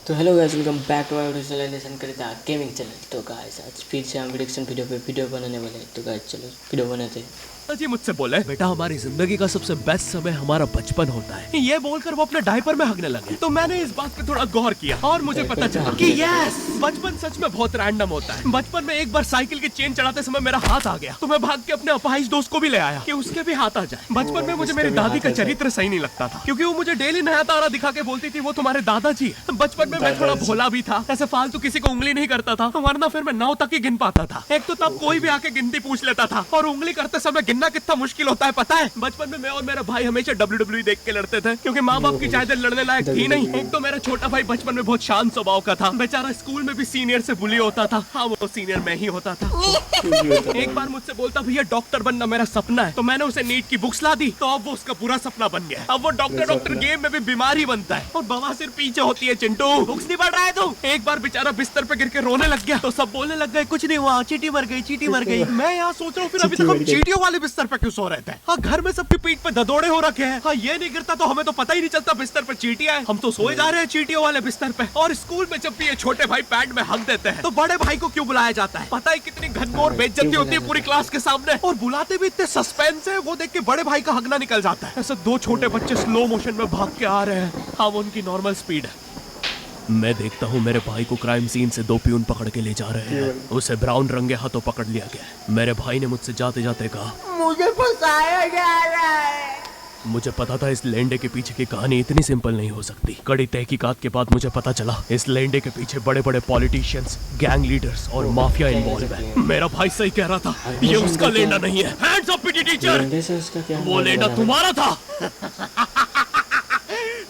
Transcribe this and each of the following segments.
तो hello guys, welcome back to our channel करता gaming channel. तो गाइस आज फिर से हम प्रेडिक्शन वीडियो पे वीडियो बनाने वाले हैं। तो गाइस चलो वीडियो बनाते हैं। जी मुझसे बोले, बेटा हमारी जिंदगी का सबसे बेस्ट समय हमारा बचपन होता है। ये बोलकर वो अपने डायपर में हगने लगे। तो मैंने इस बात पे थोड़ा गौर किया और मुझे पता चला कि यस, बचपन सच में बहुत रैंडम होता है। बचपन में एक बार साइकिल की चेन चढ़ाते समय मेरा हाथ आ गया, तो मैं भाग के अपने अपाहिज दोस्त को भी ले आया कि उसके भी हाथ आ जाए। बचपन में मुझे मेरी दादी का चरित्र सही नहीं लगता था, क्योंकि वो मुझे डेली नया तारा दिखा के बोलती थी वो तुम्हारे दादाजी है। बचपन में मैं थोड़ा भोला भी था, ऐसे फालतू किसी को उंगली नहीं करता था, वरना फिर मैं 9 तक ही गिन पाता था। एक तो तब कोई भी आके गिनती पूछ लेता था, और उंगली करते समय गिनना कितना मुश्किल होता है पता है। बचपन में मैं और मेरा भाई हमेशा WWE देख के लड़ते थे, क्योंकि माँ बाप की चाहते लड़ने लायक थी नहीं। एक तो मेरा छोटा भाई बचपन में बहुत शांत स्वभाव का था, बेचारा स्कूल में भी सीनियर से बुली होता था। हाँ, वो सीनियर मैं ही होता था। एक बार मुझसे बोलता, भैया डॉक्टर बनना मेरा सपना है। तो मैंने उसे नीट की बुक्स ला दी, तो अब वो उसका पूरा सपना बन गया। अब वो डॉक्टर गेम में भी बीमार ही बनता है, और बवासीर पीछे होती है। चिंटू बुक्स नहीं पढ़ रहा है तू। एक बार बेचारा बिस्तर पे गिर के रोने लग गया, तो सब बोलने लग गए कुछ नहीं हुआ, चींटी मर गई, चींटी मर गई। मैं यहाँ सोच रहा हूँ फिर अभी तक हम चींटियों वाले बिस्तर पे क्यों सो रहे थे। हाँ, घर में सबकी पीठ पे ददोड़े हो रखे हैं। हाँ, ये नहीं गिरता तो हमें तो पता ही नहीं चलता बिस्तर पे चींटियां हैं। हम तो सोए जा रहे हैं चींटियों वाले बिस्तर पे। और स्कूल में जब भी ये छोटे भाई पैंट में हक देते हैं, तो बड़े भाई को क्यों बुलाया जाता है? पता है कितनी घनघोर बेइज्जती होती है पूरी क्लास के सामने, और बुलाते भी इतने सस्पेंस है। वो देख के बड़े भाई का हगना निकल जाता है। ऐसे 2 छोटे बच्चे स्लो मोशन में भाग के आ रहे हैं। हाँ, वो उनकी नॉर्मल स्पीड है। मैं देखता हूँ मेरे भाई को क्राइम सीन से 2 प्यून पकड़ के ले जा रहे हैं। उसे ब्राउन रंगे हाथों पकड़ लिया गया। मेरे भाई ने मुझसे जाते जाते कहा, मुझे फंसाया जा रहा है। मुझे पता था इस लेंडे के पीछे की कहानी इतनी सिंपल नहीं हो सकती। कड़ी तहकीकात के बाद मुझे पता चला इस लेंडे के पीछे बड़े बड़े पॉलिटिशियंस, गैंग लीडर्स और माफिया इन्वॉल्व है। मेरा भाई सही कह रहा था, ये उसका लेंडा नहीं है। हैंड्स अप पीटी टीचर, वो लेंडा तुम्हारा था।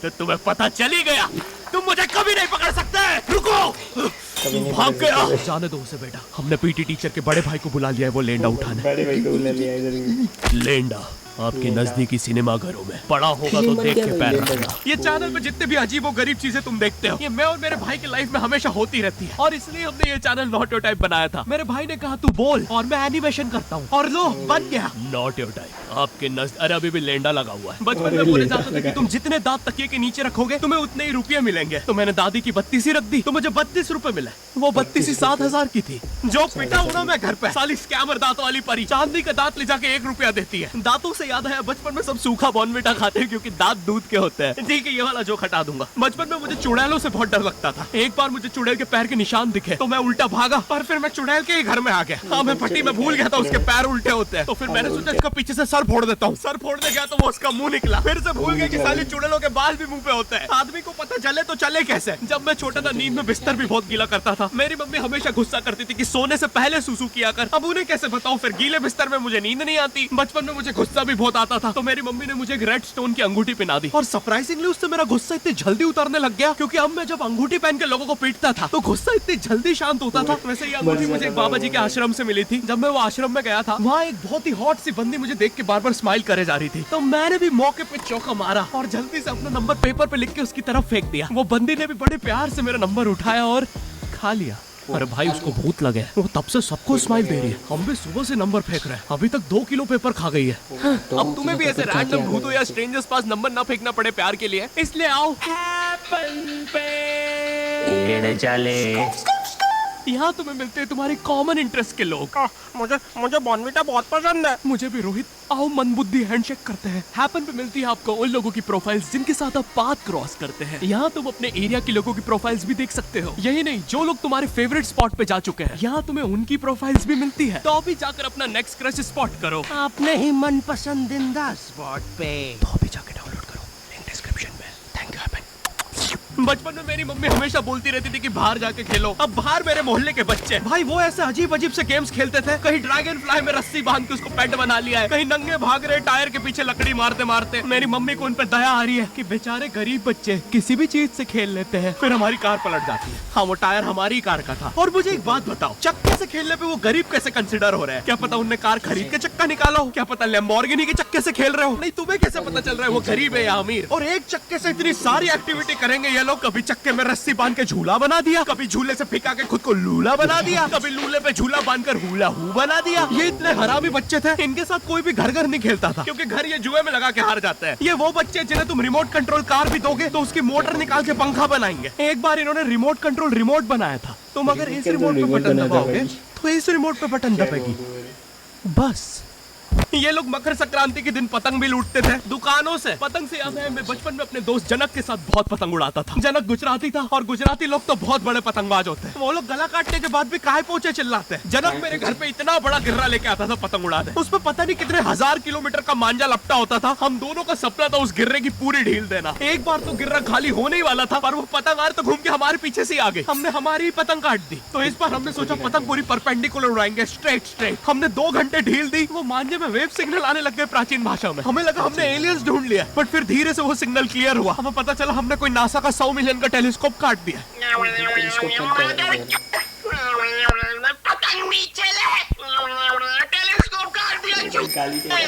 तो तुम्हें पता चल ही गया, तुम मुझे कभी नहीं पकड़ सकते। रुको, भाग गया। जाने दो उसे बेटा, हमने पीटी टीचर के बड़े भाई को बुला लिया है वो लेंडा उठाने। बड़े भाई को बुला लिया है। लेंडा आपके नजदीकी सिनेमा घरों में पड़ा होगा, तो देख के पैर रखना। ये चैनल में जितने भी अजीब और गरीब चीजें तुम देखते हो, ये मैं और मेरे भाई की लाइफ में हमेशा होती रहती है, और इसलिए हमने ये चैनल नॉट योर टाइप बनाया था। मेरे भाई ने कहा तू बोल, और मैं एनिमेशन करता हूँ, और लो बन गया नॉट योर टाइप। आपके अरे अभी भी लेंडा लगा हुआ है। बचपन में बोले जाते थे कि तुम जितने दांत तकिए के नीचे रखोगे तुम्हें उतने ही रुपये मिलेंगे। तो मैंने दादी की 32 रख दी, तो मुझे 32 रुपए मिले। वो 32 7,000 की थी। जो पिटा उड़ा मैं घर पे, साली स्कैमर दांतों वाली परी चांदी का दांत ले जाके 1 रुपया देती है। दांतों से याद है, बचपन में सब सूखा बॉर्नविटा खाते हैं क्योंकि दांत दूध के होते हैं। ठीक है, ये वाला जोक हटा दूंगा। बचपन में मुझे चुड़ैलों से बहुत डर लगता था। एक बार मुझे चुड़ैल के पैर के निशान दिखे, तो मैं उल्टा भागा, पर फिर मैं चुड़ैल के ही घर में आ गया। हाँ, मैं पट्टी में भूल गया था उसके पैर उल्टे होते हैं। तो फिर मैंने सोचा इसका पीछे से सर फोड़ देता हूँ। सर फोड़ने गया तो वो उसका मुंह निकला। फिर से भूल गया कि साली चुड़ैलों के बाल भी मुंह पे होते हैं। आदमी को पता चले तो चले कैसे। जब मैं छोटा था, नींद में बिस्तर भी बहुत गीला करता था। मेरी मम्मी हमेशा गुस्सा करती थी कि सोने से पहले सुसु किया कर। अब उन्हें कैसे बताऊं, फिर गीले बिस्तर में मुझे नींद नहीं आती। बचपन में मुझे गुस्सा भी बहुत आता था, तो मेरी मम्मी ने मुझे एक रेड स्टोन की अंगूठी पहना दी, और सरप्राइजिंगली उससे मेरा गुस्सा इतनी जल्दी उतरने लग गया, क्योंकि अब मैं जब अंगूठी पहन के लोगों को पीटता था तो गुस्सा इतनी जल्दी शांत होता था। वैसे ये अंगूठी मुझे एक बाबा जी के आश्रम से मिली थी। जब मैं वो आश्रम में गया था, वहाँ एक बहुत ही हॉट सी बंदी मुझे देख के बार बार स्माइल करे जा रही थी। तो मैंने भी मौके पे चौका मारा और जल्दी से अपना नंबर पेपर पे लिख के उसकी तरफ फेंक दिया। वो बंदी ने भी बड़े प्यार से मेरा नंबर उठाया और खा लिया। अरे भाई, उसको भूत लगे, वो तब से सबको स्माइल दे रही है। हम भी सुबह से नंबर फेंक रहे हैं, अभी तक 2 किलो पेपर खा गई है। अब तुम्हें भी ऐसे रैंडम भूतों या स्ट्रेंजर्स पास नंबर ना फेंकना पड़े प्यार के लिए, इसलिए आओ हैपन पे चले। यहाँ तुम्हें मिलते हैं तुम्हारे कॉमन इंटरेस्ट के लोग। मुझे बॉर्नविटा बहुत पसंद है। मुझे भी रोहित। आओ मन बुद्धि हैंडशेक करते हैं। हैपन पे मिलती है आपको उन लोगों की प्रोफाइल्स जिनके साथ आप पाथ क्रॉस करते हैं। यहाँ तुम अपने एरिया के लोगों की प्रोफाइल्स भी देख सकते हो। यही नहीं, जो लोग तुम्हारे फेवरेट स्पॉट पे जा चुके हैं, यहाँ तुम्हें उनकी प्रोफाइल्स भी मिलती है। तो अभी जाकर अपना नेक्स्ट क्रश स्पॉट करो अपने ही मन पसंदीदा स्पॉट पे। तो अभी जाके डाउनलोड करो, लिंक डिस्क्रिप्शन में। Thank you happen. बचपन में मेरी मम्मी हमेशा बोलती रहती थी कि बाहर जाके खेलो। अब बाहर मेरे मोहल्ले के बच्चे, भाई वो ऐसे अजीब अजीब से गेम्स खेलते थे। कहीं ड्रैगन फ्लाई में रस्सी बांध के उसको पेट बना लिया है, कहीं नंगे भाग रहे टायर के पीछे लकड़ी मारते मारते। मेरी मम्मी को उन पर दया आ रही है कि बेचारे गरीब बच्चे किसी भी चीज से खेल लेते हैं। फिर हमारी कार पलट जाती है। हाँ, वो टायर हमारी कार का था। और मुझे एक बात बताओ, चक्के से खेलने पे वो गरीब कैसे कंसिडर हो रहे हैं? क्या पता उनने कार खरीद के चक्का निकाला हो, क्या पता लैम्बोर्गिनी के चक्के से खेल रहे हो। नहीं, तुम्हें कैसे पता चल रहा है वो गरीब है या अमीर? और एक चक्के से इतनी सारी एक्टिविटी करेंगे ये लोग। लो कभी चक्के में रस्सी बांध के झूला बना दिया, कभी झूले से फिका के खुद को लूला बना दिया, कभी लूले पे झूला बांधकर हुला हू बना दिया। ये इतने हरामी बच्चे थे, इनके साथ कोई भी घर घर नहीं खेलता था क्योंकि घर ये जुए में लगा के हार जाते हैं। ये वो बच्चे जिन्हें तुम रिमोट कंट्रोल कार भी दोगे तो उसकी मोटर निकाल के पंखा बनाएंगे। एक बार इन्होंने रिमोट कंट्रोल रिमोट बनाया था। तुम अगर इस रिमोट पे बटन दबाओगे तो इस रिमोट पे बटन दबेगी बस। ये लोग मकर संक्रांति के दिन पतंग भी लूटते थे दुकानों से। पतंग से याद है मैं बचपन में अपने दोस्त जनक के साथ बहुत पतंग उड़ाता था। जनक गुजराती था और गुजराती लोग तो बहुत बड़े पतंगबाज होते हैं। वो लोग गला काटने के बाद भी काहे पोचे चिल्लाते हैं। जनक मेरे घर पे इतना बड़ा गिर्रा लेके आता था पतंग उड़ाने। उसमें पता नहीं कितने 1000 किलोमीटर का मांझा लपटा होता था। हम दोनों का सपना था उस गिर्रे की पूरी ढील देना। एक बार तो गिर्रा खाली होने ही वाला था पर वो पतंग आ तो घूम के हमारे पीछे से आ गई। हमने हमारी पतंग काट दी। तो इस बार हमने सोचा पतंग पूरी परपेंडिकुलर उड़ाएंगे, स्ट्रेट। हमने 2 घंटे ढील दी। वो मांझे में वेव सिग्नल आने लग गए प्राचीन भाषा में। हमें लगा हमने एलियंस ढूंढ लिया, बट फिर धीरे से वो सिग्नल क्लियर हुआ। हमें पता चला हमने कोई नासा का 100 मिलियन का टेलीस्कोप काट दिया।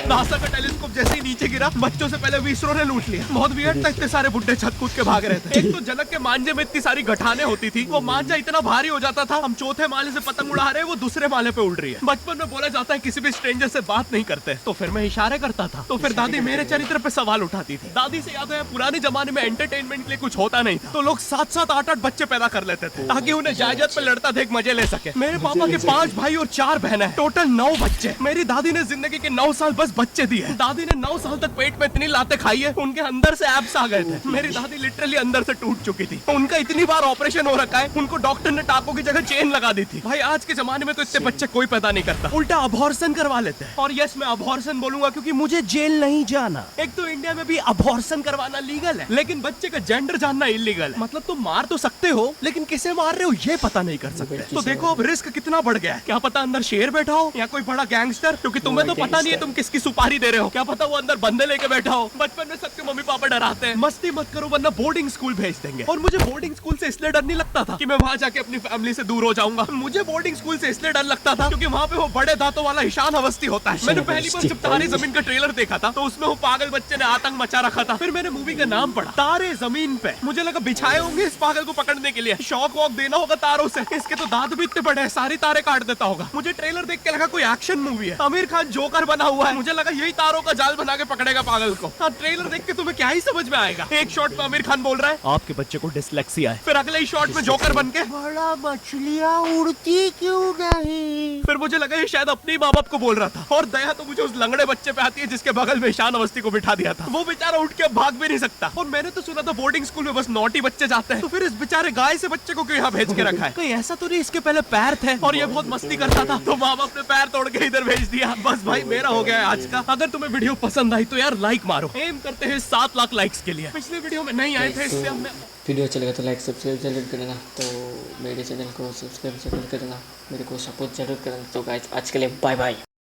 नासा का टेलीस्कोप जैसे ही नीचे गिरा बच्चों से पहले इसरो ने लूट लिया। बहुत वियर्ड था, इतने सारे बुड्ढे छत कूद के भाग रहे थे। एक तो जनक के मांझे में इतनी सारी गठाने होती थी, वो मांझा इतना भारी हो जाता था। हम चौथे माले से पतंग उड़ा रहे, वो दूसरे माले पे उड़ रही है। बचपन में बोला जाता है किसी भी स्ट्रेंजर से बात नहीं करते, तो फिर मैं इशारे करता था। तो फिर दादी मेरे चरित्र पे सवाल उठाती थी। दादी से याद है पुराने जमाने में एंटरटेनमेंट के लिए कुछ होता नहीं था, तो लोग 7-7, 8-8 बच्चे पैदा कर लेते थे ताकि उन्हें जायदाद पे लड़ता देख मजे ले सके। मेरे पापा के 5 भाई और 4 बहनें, टोटल 9 बच्चे। मेरी दादी ने जिंदगी के 9 साल बस बच्चे दिए। दादी ने 9 साल तक पेट में इतनी लातें खाई है, उनके अंदर से एब्स आ गए थे। मेरी दादी लिटरली अंदर से टूट चुकी थी। उनका इतनी बार ऑपरेशन हो रखा है, उनको डॉक्टर ने टाकों की जगह चेन लगा दी थी। भाई आज के जमाने में तो इतने बच्चे कोई पैदा नहीं करता, उल्टा अबॉर्शन करवा लेते हैं। और यस मैं अबॉर्शन बोलूंगा क्योंकि मुझे जेल नहीं जाना। एक तो इंडिया में भी अबॉर्शन करवाना लीगल है, लेकिन बच्चे का जेंडर जानना इलीगल है। मतलब तुम मार तो सकते हो लेकिन किसे मार रहे हो ये पता नहीं कर सकते। तो देखो अब रिस्क कितना बढ़ गया है। क्या पता अंदर शेर बैठा हो या कोई बड़ा गैंगस्टर, क्योंकि तुम्हें तो पता नहीं है तुम किसकी सुपारी दे रहे हो। क्या पता वो अंदर बंदे लेके बैठा हो। बचपन में सबके मम्मी पापा डराते हैं मस्ती मत करो वरना बोर्डिंग स्कूल भेज देंगे। और मुझे बोर्डिंग स्कूल से इसलिए डर नहीं लगता था कि मैं वहां जाके अपनी फैमिली से दूर हो जाऊंगा। मुझे बोर्डिंग स्कूल से इसलिए डर लगता था क्योंकि वहाँ पे वो बड़े दांतों वाला ईशान अवस्थी होता है। मैंने पहली बार जब तारे जमीन का ट्रेलर देखा था तो उसमें वो पागल बच्चे ने आतंक मचा रखा था। फिर मैंने मूवी का नाम पढ़ा तारे जमीन पे। मुझे लगा बिछाए होंगे इस पागल को पकड़ने के लिए, शॉक वॉक देना होगा तारों से। इसके तो दांत भी इतने बड़े हैं, सारी तारे काट देता होगा। मुझे ट्रेलर देख के लगा कोई एक्शन मूवी है, आमिर खान जोकर बना हुआ है। मुझे लगा यही तारों का जाल बना के पकड़ेगा पागल को। हाँ ट्रेलर देख के तुम्हें क्या ही समझ में आएगा। एक शॉट में आमिर खान बोल रहा है आपके बच्चे को डिसलेक्सिया है, फिर अगले ही शॉट में जोकर बन के बड़ा मछलियाँ उड़ती क्यों नहीं। फिर मुझे लगा ये शायद अपने माँ बाप को बोल रहा था। और दया तो मुझे उस लंगड़े बच्चे पे आती है जिसके बगल में ईशान अवस्थी को बिठा दिया था। वो बेचारा उठ के भाग भी नहीं सकता। और मैंने तो सुना था बोर्डिंग स्कूल में बस नॉटी बच्चे जाते हैं, तो फिर इस बेचारे गाय से बच्चे को क्यों यहाँ भेज के रखा है। कहीं ऐसा तो नहीं इसके पहले पैर थे और ये बहुत मस्ती करता था तो माँ बाप ने पैर तोड़ के इधर भेज दिया। बस भाई मेरा हो गया है आज का। अगर तुम्हें वीडियो पसंद आई तो यार लाइक मारो, एम करते हैं 7 लाख लाइक्स के लिए। पिछले वीडियो में नहीं आए थे इसलिए हमने वीडियो अच्छा लगा तो लाइक सब्सक्राइब जरूर करना। तो मेरे चैनल को सब्सक्राइब जरूर करना, मेरे को सपोर्ट जरूर करना। तो गाइस आज के लिए बाय बाय।